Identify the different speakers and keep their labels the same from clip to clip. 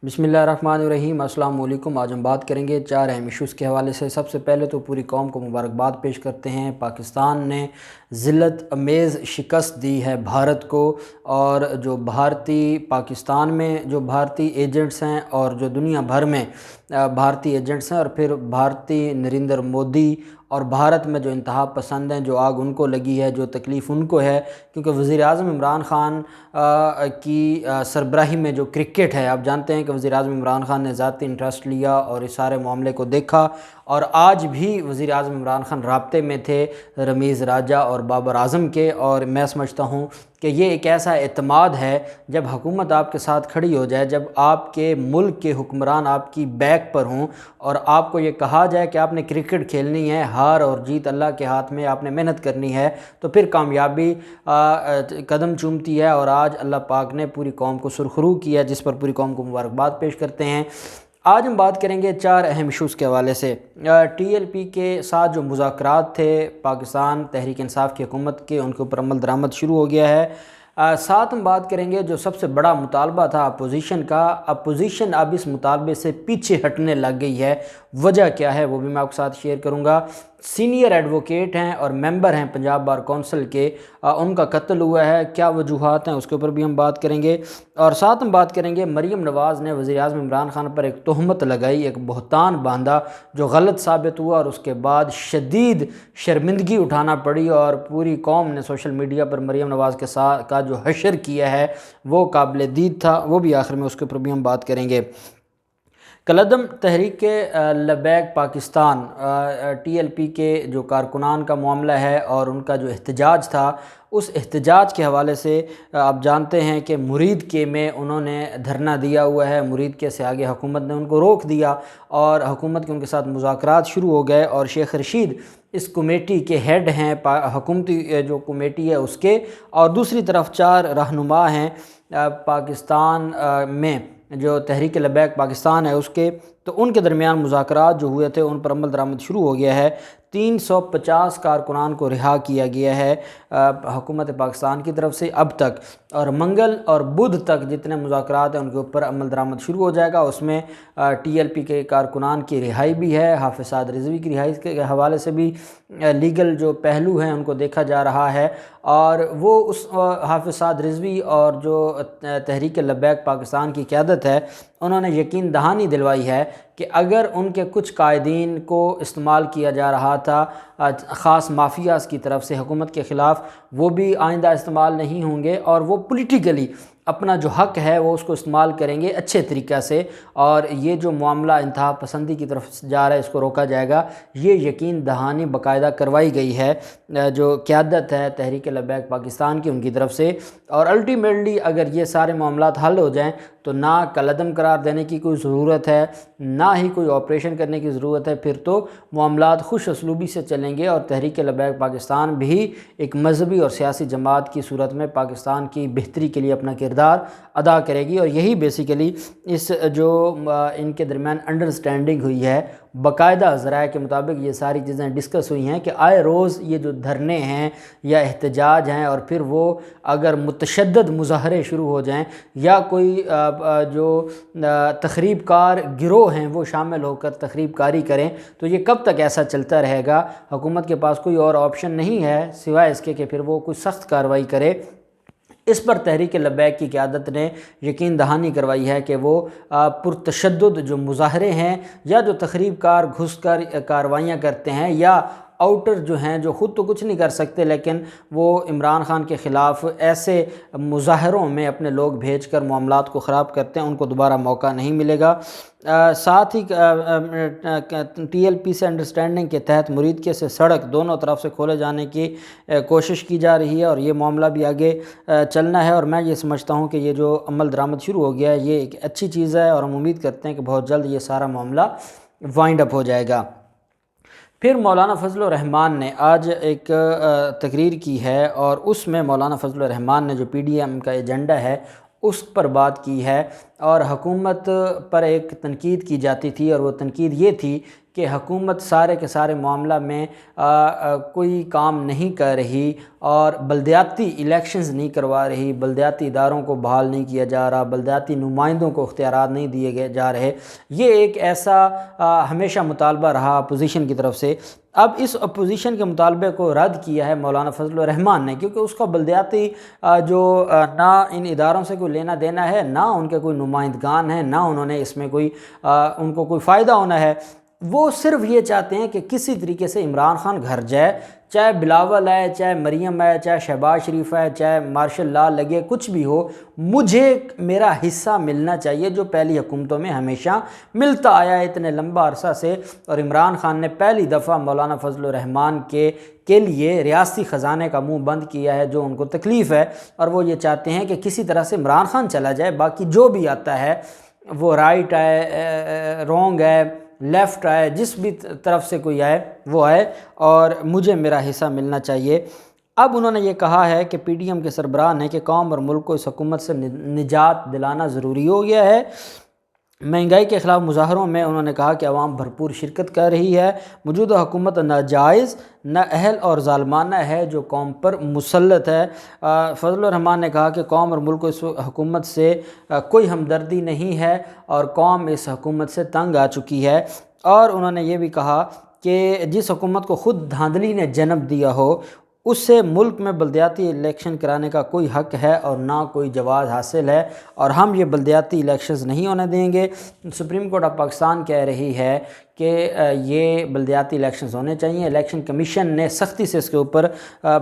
Speaker 1: बिस्मिल्लाहिर्रहमानिर्रहीम। अस्सलाम वालेकुम। आज हम बात करेंगे चार अहम इशूज़ के हवाले से। सबसे पहले तो पूरी कौम को मुबारकबाद पेश करते हैं। पाकिस्तान ने ज़िल्लत अमेज़ शिकस्त दी है भारत को, और जो भारतीय पाकिस्तान में जो भारतीय एजेंट्स हैं और जो दुनिया भर में भारतीय एजेंट्स हैं, और फिर भारतीय नरेंद्र मोदी और भारत में जो इंतहा पसंद हैं, जो आग उनको लगी है, जो तकलीफ़ उनको है, क्योंकि वज़ीर आज़म इमरान ख़ान की सरबराही में जो क्रिकेट है, आप जानते हैं कि वज़ीर आज़म इमरान ख़ान ने ज़ाती इंटरेस्ट लिया और इस सारे मामले को देखा, और आज भी वज़ीर आज़म इमरान ख़ान राब्ते में थे रमीज़ राजा और बाबर आज़म के। और मैं समझता हूँ कि ये एक ऐसा एतमाद है, जब हुकूमत आपके साथ खड़ी हो जाए, जब आपके मुल्क के हुक्मरान आपकी बैक पर हों और आपको ये कहा जाए कि आपने क्रिकेट खेलनी है, हार और जीत अल्लाह के हाथ में, आपने मेहनत करनी है, तो फिर कामयाबी कदम चूमती है। और आज अल्लाह पाक ने पूरी कौम को सुरखरू किया, जिस पर पूरी कौम को मुबारकबाद पेश करते हैं। आज हम बात करेंगे चार अहम इशूज़ के हवाले से। TLP के साथ जो मुज़ाकरात थे पाकिस्तान तहरीक इंसाफ की हुकूमत के, उनके ऊपर अमल दरामद शुरू हो गया है। साथ हम बात करेंगे जो सबसे बड़ा मुतालबा था अपोजिशन का, अपोजिशन अब इस मुतालबे से पीछे हटने लग गई है। वजह क्या है वो भी मैं आपके साथ शेयर करूँगा। सीनियर एडवोकेट हैं और मेंबर हैं पंजाब बार कौंसिल के, उनका कत्ल हुआ है, क्या वजूहात हैं उसके ऊपर भी हम बात करेंगे। और साथ हम बात करेंगे मरीम नवाज़ ने वज़ीर आज़म इमरान ख़ान पर एक तोहमत लगाई, एक बहतान बांधा जो गलत साबित हुआ, और उसके बाद शदीद शर्मिंदगी उठाना पड़ी, और पूरी कौम ने सोशल मीडिया पर मरीम नवाज़ के साथ का जो हशर किया है वो काबिल दीद था। वो भी आखिर में उसके ऊपर भी हम बात करेंगे। कलदम तहरीक लबैक पाकिस्तान TLP के जो कारकुनान का मामला है और उनका जो एहतजाज था, उस एहतजाज के हवाले से आप जानते हैं कि मुरीद के में उन्होंने धरना दिया हुआ है। मुरीद के से आगे हुकूमत ने उनको रोक दिया और हुकूमत के उनके साथ मुज़ाकरात शुरू हो गए, और शेख रशीद इस कमेटी के हेड हैं, हुकूमती जो कमेटी है उसके, और दूसरी तरफ चार रहनुमा हैं पाकिस्तान में जो तहरीक लबैक पाकिस्तान है उसके। तो उनके दरमियान मुज़ाकरात जो हुए थे उन पर अमल दरामद शुरू हो गया है। 350 कारकुनान को रिहा किया गया है हुकूमत पाकिस्तान की तरफ से अब तक, और मंगल और बुध तक जितने मुज़ाकरात हैं उनके ऊपर अमल दरामद शुरू हो जाएगा। उसमें TLP के कारकुनान की रिहाई भी है, हाफिज़ साद रिज़वी की रिहाई के हवाले से भी लीगल जो पहलू हैं उनको देखा जा रहा है। और वो उस हाफिज़ साद रिज़वी और जो तहरीक लबैक पाकिस्तान की क़यादत है, उन्होंने यकीन दहानी दिलवाई है कि अगर उनके कुछ कायदीन को इस्तेमाल किया जा रहा था ख़ास माफियाज़ की तरफ से हुकूमत के ख़िलाफ़, वो भी आइंदा इस्तेमाल नहीं होंगे, और वो पॉलिटिकली अपना जो हक़ है वो उसको इस्तेमाल करेंगे अच्छे तरीक़े से, और ये जो मामला इंतहा पसंदी की तरफ जा रहा है इसको रोका जाएगा। ये यकीन दहानी बाकायदा करवाई गई है जो क़यादत है तहरीक लबैक पाकिस्तान की उनकी तरफ से। और अल्टीमेटली अगर ये सारे मामलात हल हो जाएँ तो ना कलदम करार देने की कोई ज़रूरत है, ना ही कोई ऑपरेशन करने की ज़रूरत है। फिर तो मामलात खुश असलूबी से चलेंगे, और तहरीक लबैक पाकिस्तान भी एक मजहबी और सियासी जमात की सूरत में पाकिस्तान की बेहतरी के लिए अपना किरदार अदा करेगी। और यही बेसिकली इस जो इनके दरमियान अंडरस्टैंडिंग हुई है, बाकायदा ज़राए के मुताबिक ये सारी चीज़ें डिस्कस हुई हैं कि आए रोज़ ये जो धरने हैं या एहतजाज हैं, और फिर वो अगर मुतशद्दद मुज़ाहरे शुरू हो जाएं या कोई जो तखरीब कार गिरोह हैं वो शामिल होकर तखरीब कारी करें, तो ये कब तक ऐसा चलता रहेगा। हुकूमत के पास कोई और ऑप्शन नहीं है सिवाय इसके कि फिर वो कोई सख्त कार्रवाई करे। इस पर तहरीक लबैक की क़यादत ने यकीन दहानी करवाई है कि वो पुरतशद्दुद जो मुज़ाहरे हैं या जो तखरीब कार घुस कर कार्रवाइयाँ करते हैं, या आउटर जो हैं जो ख़ुद तो कुछ नहीं कर सकते लेकिन वो इमरान ख़ान के ख़िलाफ़ ऐसे मुज़ाहरों में अपने लोग भेज कर मामलात को ख़राब करते हैं, उनको दोबारा मौका नहीं मिलेगा। साथ ही TLP से अंडरस्टैंडिंग के तहत मुरीद के से सड़क दोनों तरफ से खोले जाने की कोशिश की जा रही है, और ये मामला भी आगे चलना है। और मैं ये समझता हूँ कि ये जो अमल दरामद शुरू हो गया है ये एक अच्छी चीज़ है, और हम उम्मीद करते हैं कि बहुत जल्द ये सारा मामला वाइंड अप हो जाएगा। फिर मौलाना फजल रहमान ने आज एक तकरीर की है, और उसमें मौलाना फजल रहमान ने जो PDM का एजेंडा है उस पर बात की है اور حکومت پر ایک تنقید کی جاتی تھی، اور وہ تنقید یہ تھی کہ حکومت سارے کے سارے معاملہ میں کوئی کام نہیں کر رہی، اور بلدیاتی الیکشنز نہیں کروا رہی، بلدیاتی اداروں کو بحال نہیں کیا جا رہا، بلدیاتی نمائندوں کو اختیارات نہیں دیے جا رہے۔ یہ ایک ایسا ہمیشہ مطالبہ رہا اپوزیشن کی طرف سے۔ اب اس اپوزیشن کے مطالبے کو رد کیا ہے مولانا فضل الرحمان نے، کیونکہ اس کا بلدیاتی جو نہ ان اداروں سے کوئی لینا دینا ہے، نہ ان کے کوئی نمائندگان ہیں، نہ انہوں نے اس میں کوئی ان کو کوئی فائدہ ہونا ہے۔ وہ صرف یہ چاہتے ہیں کہ کسی طریقے سے عمران خان گھر جائے، چاہے بلاول ہے، چاہے مریم ہے، چاہے شہباز شریف ہے، چاہے مارشل لا لگے، کچھ بھی ہو، مجھے میرا حصہ ملنا چاہیے جو پہلی حکومتوں میں ہمیشہ ملتا آیا ہے اتنے لمبا عرصہ سے۔ اور عمران خان نے پہلی دفعہ مولانا فضل الرحمان کے لیے ریاستی خزانے کا منہ بند کیا ہے، جو ان کو تکلیف ہے، اور وہ یہ چاہتے ہیں کہ کسی طرح سے عمران خان چلا جائے، باقی جو بھی آتا ہے وہ رائٹ آئے، رونگ ہے، لیفٹ آئے، جس بھی طرف سے کوئی آئے وہ آئے، اور مجھے میرا حصہ ملنا چاہیے۔ اب انہوں نے یہ کہا ہے کہ پی ڈی ایم کے سربراہ نے کہ قوم اور ملک کو اس حکومت سے نجات دلانا ضروری ہو گیا ہے۔ مہنگائی کے خلاف مظاہروں میں انہوں نے کہا کہ عوام بھرپور شرکت کر رہی ہے۔ موجودہ حکومت ناجائز، نااہل اور ظالمانہ ہے جو قوم پر مسلط ہے۔ فضل الرحمان نے کہا کہ قوم اور ملک کو اس حکومت سے کوئی ہمدردی نہیں ہے، اور قوم اس حکومت سے تنگ آ چکی ہے۔ اور انہوں نے یہ بھی کہا کہ جس حکومت کو خود دھاندلی نے جنم دیا ہو، اس سے ملک میں بلدیاتی الیکشن کرانے کا کوئی حق ہے اور نہ کوئی جواز حاصل ہے، اور ہم یہ بلدیاتی الیکشنز نہیں ہونے دیں گے۔ سپریم کورٹ آف پاکستان کہہ رہی ہے کہ یہ بلدیاتی الیکشنز ہونے چاہیے۔ الیکشن کمیشن نے سختی سے اس کے اوپر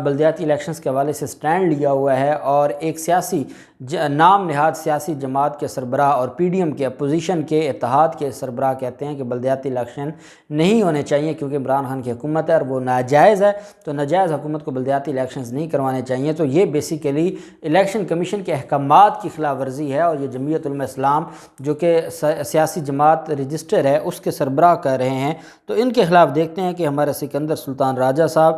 Speaker 1: بلدیاتی الیکشنز کے حوالے سے سٹینڈ لیا ہوا ہے، اور ایک سیاسی نام نہاد سیاسی جماعت کے سربراہ اور پی ڈی ایم کے اپوزیشن کے اتحاد کے سربراہ کہتے ہیں کہ بلدیاتی الیکشن نہیں ہونے چاہیے، کیونکہ عمران خان کی حکومت ہے اور وہ ناجائز ہے، تو ناجائز حکومت کو بلدیاتی الیکشنز نہیں کروانے چاہیے۔ تو یہ بیسیکلی الیکشن کمیشن کے احکامات کی خلاف ورزی ہے، اور یہ جمعیت علماء اسلام جو کہ سیاسی جماعت رجسٹر ہے اس کے سربراہ کر رہے ہیں۔ تو ان کے خلاف دیکھتے ہیں کہ ہمارے سکندر سلطان راجہ صاحب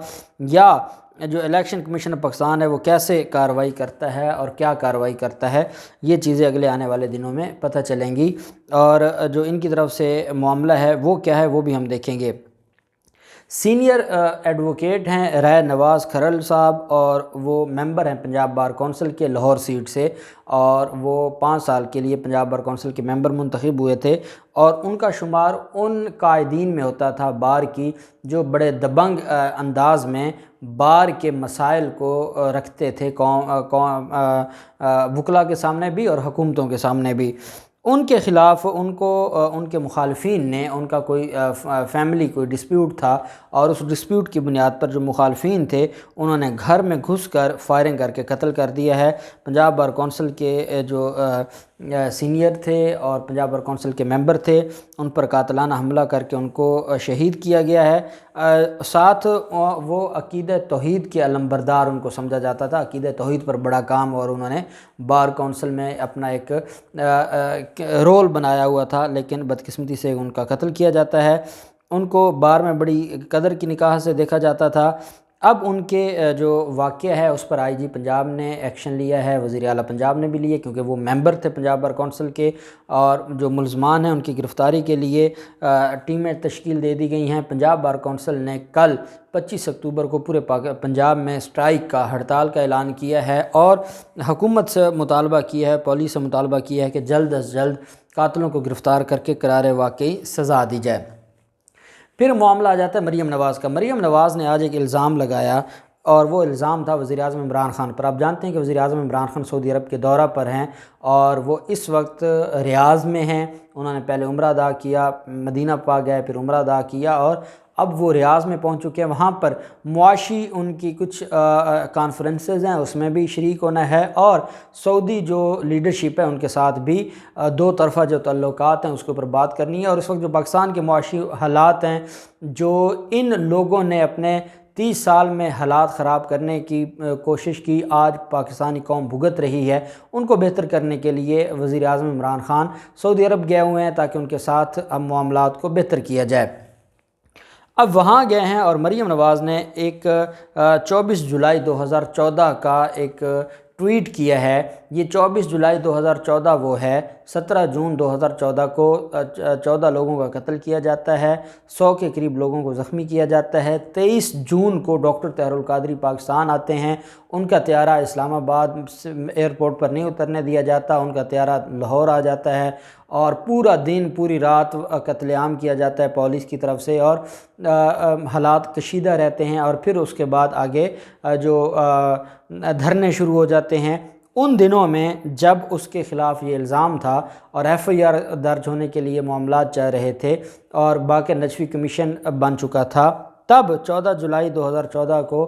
Speaker 1: یا جو الیکشن کمیشن آف پاکستان ہے وہ کیسے کارروائی کرتا ہے اور کیا کارروائی کرتا ہے۔ یہ چیزیں اگلے آنے والے دنوں میں پتہ چلیں گی، اور جو ان کی طرف سے معاملہ ہے وہ کیا ہے وہ بھی ہم دیکھیں گے۔ سینئر ایڈوکیٹ ہیں رائے نواز کھرل صاحب، اور وہ ممبر ہیں پنجاب بار کونسل کے لاہور سیٹ سے، اور وہ 5 سال کے لیے پنجاب بار کونسل کے ممبر منتخب ہوئے تھے، اور ان کا شمار ان قائدین میں ہوتا تھا بار کی جو بڑے دبنگ انداز میں بار کے مسائل کو رکھتے تھے وکلاء کے سامنے بھی اور حکومتوں کے سامنے بھی۔ ان کے خلاف ان کے مخالفین نے، ان کا کوئی فیملی کوئی ڈسپیوٹ تھا، اور اس ڈسپیوٹ کی بنیاد پر جو مخالفین تھے انہوں نے گھر میں گھس کر فائرنگ کر کے قتل کر دیا ہے۔ پنجاب بار کونسل کے جو سینئر تھے اور پنجاب بار کونسل کے ممبر تھے، ان پر قاتلانہ حملہ کر کے ان کو شہید کیا گیا ہے۔ ساتھ وہ عقیدہ توحید کے علمبردار ان کو سمجھا جاتا تھا، عقیدہ توحید پر بڑا کام، اور انہوں نے بار کونسل میں اپنا ایک رول بنایا ہوا تھا، لیکن بدقسمتی سے ان کا قتل کیا جاتا ہے۔ ان کو بار میں بڑی قدر کی نگاہ سے دیکھا جاتا تھا۔ اب ان کے جو واقعہ ہے اس پر آئی جی پنجاب نے ایکشن لیا ہے، وزیر اعلیٰ پنجاب نے بھی لیے، کیونکہ وہ ممبر تھے پنجاب بار کونسل کے، اور جو ملزمان ہیں ان کی گرفتاری کے لیے ٹیمیں تشکیل دے دی گئی ہیں۔ پنجاب بار کونسل نے کل 25 اکتوبر کو پورے پنجاب میں اسٹرائک کا، ہڑتال کا اعلان کیا ہے، اور حکومت سے مطالبہ کیا ہے، پولیس سے مطالبہ کیا ہے کہ جلد از جلد قاتلوں کو گرفتار کر کے قرار واقعی سزا دی جائے۔ پھر معاملہ آ جاتا ہے مریم نواز کا۔ مریم نواز نے آج ایک الزام لگایا، اور وہ الزام تھا وزیر اعظم عمران خان پر۔ آپ جانتے ہیں کہ وزیر اعظم عمران خان سعودی عرب کے دورہ پر ہیں، اور وہ اس وقت ریاض میں ہیں۔ انہوں نے پہلے عمرہ ادا کیا، مدینہ پاک گئے، پھر عمرہ ادا کیا، اور اب وہ ریاض میں پہنچ چکے ہیں۔ وہاں پر معاشی ان کی کچھ کانفرنسز ہیں، اس میں بھی شریک ہونا ہے، اور سعودی جو لیڈرشپ ہے ان کے ساتھ بھی 2 طرفہ جو تعلقات ہیں اس کے اوپر بات کرنی ہے۔ اور اس وقت جو پاکستان کے معاشی حالات ہیں، جو ان لوگوں نے اپنے 30 سال میں حالات خراب کرنے کی کوشش کی، آج پاکستانی قوم بھگت رہی ہے، ان کو بہتر کرنے کے لیے وزیر اعظم عمران خان سعودی عرب گئے ہوئے ہیں، تاکہ ان کے ساتھ اب معاملات کو بہتر کیا جائے۔ اب وہاں گئے ہیں، اور مریم نواز نے ایک 24 جولائی 2014 کا ایک ट्वीट किया है। ये 24 जुलाई 2014 वो है। 17 जून 2014 को 14 लोगों का कत्ल किया जाता है, 100 के करीब लोगों को ज़ख्मी किया जाता है। 23 जून को डॉक्टर तहरुल कादरी पाकिस्तान आते हैं, उनका त्यारा इस्लामाबाद एयरपोर्ट पर नहीं उतरने दिया जाता, उनका त्यारा लाहौर आ जाता है और पूरा दिन पूरी रात कत्लेआम किया जाता है पुलिस की तरफ से और हालात कशीदा रहते हैं। और फिर उसके बाद आगे जो धरने शुरू हो जाते हैं। उन दिनों में जब उसके ख़िलाफ़ ये इल्ज़ाम था और FIR दर्ज होने के लिए मामलात चल रहे थे और बाक़र नजफ़ी कमीशन बन चुका था, तब 14 जुलाई 2014 को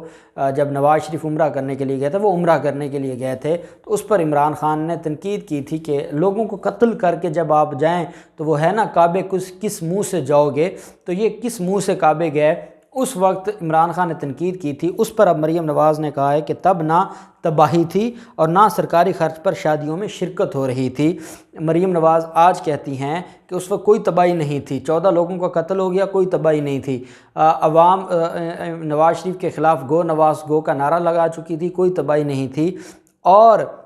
Speaker 1: जब नवाज़ शरीफ उम्रा करने के लिए गए थे, वो उम्रा करने के लिए गए थे, तो उस पर इमरान ख़ान ने तनकीद की थी कि लोगों को कत्ल करके जब आप जाएं तो वो है ना काबे किस मुँह से जाओगे, तो ये किस मुँह से काबे गए। उस वक्त इमरान ख़ान ने तनकीद की थी। उस पर अब मरीम नवाज़ ने कहा है कि तब ना तबाही थी और ना सरकारी खर्च पर शादियों में शिरकत हो रही थी। मरीम नवाज़ आज कहती हैं कि उस वक्त कोई तबाही नहीं थी, 14 लोगों का कत्ल हो गया, कोई तबाही नहीं थी। अवाम नवाज़ शरीफ के ख़िलाफ़ गो नवाज़ गो का नारा लगा चुकी थी, कोई तबाही नहीं थी और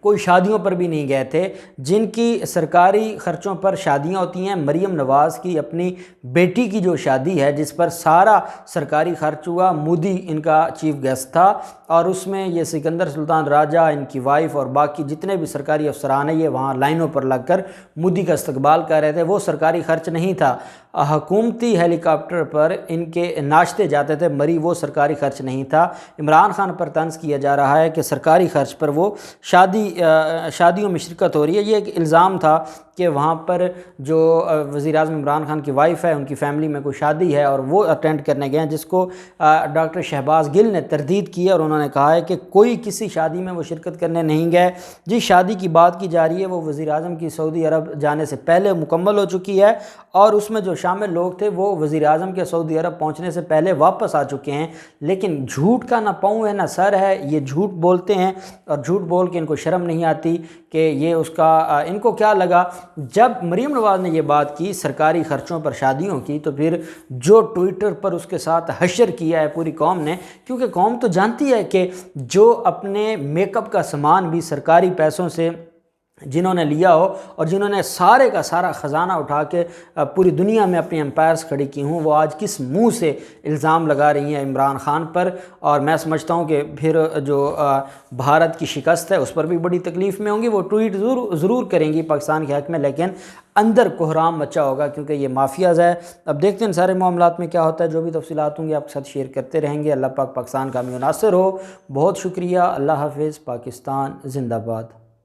Speaker 1: कोई शादियों पर भी नहीं गए थे। जिनकी सरकारी ख़र्चों पर शादियां होती हैं, मरीम नवाज़ की अपनी बेटी की जो शादी है जिस पर सारा सरकारी ख़र्च हुआ, मोदी इनका चीफ गेस्ट था और उसमें ये सिकंदर सुल्तान राजा, इनकी वाइफ और बाकी जितने भी सरकारी अफसरान हैं ये वहाँ लाइनों पर लगकर मोदी का इस्तकबाल कर रहे थे। वो सरकारी ख़र्च नहीं था, हुकूमती हेलीकॉप्टर पर इनके नाश्ते जाते थे मरी, वो सरकारी ख़र्च नहीं था। इमरान ख़ान पर तंज़ किया जा रहा है कि सरकारी ख़र्च पर वो शादियों में शिरकत हो रही है। ये एक इल्ज़ाम था कि वहाँ पर जो वज़ीर-ए-आज़म इमरान ख़ान की वाइफ है उनकी फ़ैमिली में कोई शादी है और वो अटेंड करने गए हैं, जिसको डॉक्टर शहबाज गिल ने तरदीद की है और उन्होंने कहा है कि कोई किसी शादी में वो शिरकत करने नहीं गए। जिस शादी की बात की जा रही है वो वज़ीर-ए-आज़म की सऊदी अरब जाने से पहले मुकम्मल हो चुकी है और उसमें जो शामिल लोग थे वो वज़ीर-ए-आज़म के सऊदी अरब पहुँचने से पहले वापस आ चुके हैं। लेकिन झूठ का ना पाँव है ना सर है, ये झूठ बोलते हैं और झूठ बोल के इनको शर्म नहीं आती कि ये उसका इनको क्या लगा। जब मरीम नवाज़ ने ये बात की सरकारी ख़र्चों पर शादियों की, तो फिर जो ट्विटर पर उसके साथ हशर किया है पूरी कौम ने, क्योंकि कौम तो जानती है कि जो अपने मेकअप का सामान भी सरकारी पैसों से जिन्होंने लिया हो और जिन्होंने सारे का सारा ख़जाना उठा के पूरी दुनिया में अपनी एम्पायर्स खड़ी की हूँ, वो आज किस मुंह से इल्ज़ाम लगा रही हैं इमरान ख़ान पर। और मैं समझता हूँ कि फिर जो भारत की शिकस्त है उस पर भी बड़ी तकलीफ़ में होंगी। वो ट्वीट ज़रूर करेंगी पाकिस्तान के हक़ में, लेकिन अंदर कोहराम मचा होगा क्योंकि ये माफियाज़ है। अब देखते हैं सारे मामलात में क्या होता है। जो भी तफसीलात होंगी आपके साथ शेयर करते रहेंगे। अल्लाह पाक पाकिस्तान का नासिर हो। बहुत शुक्रिया। अल्लाह हाफ़िज़। पाकिस्तान ज़िंदाबाद।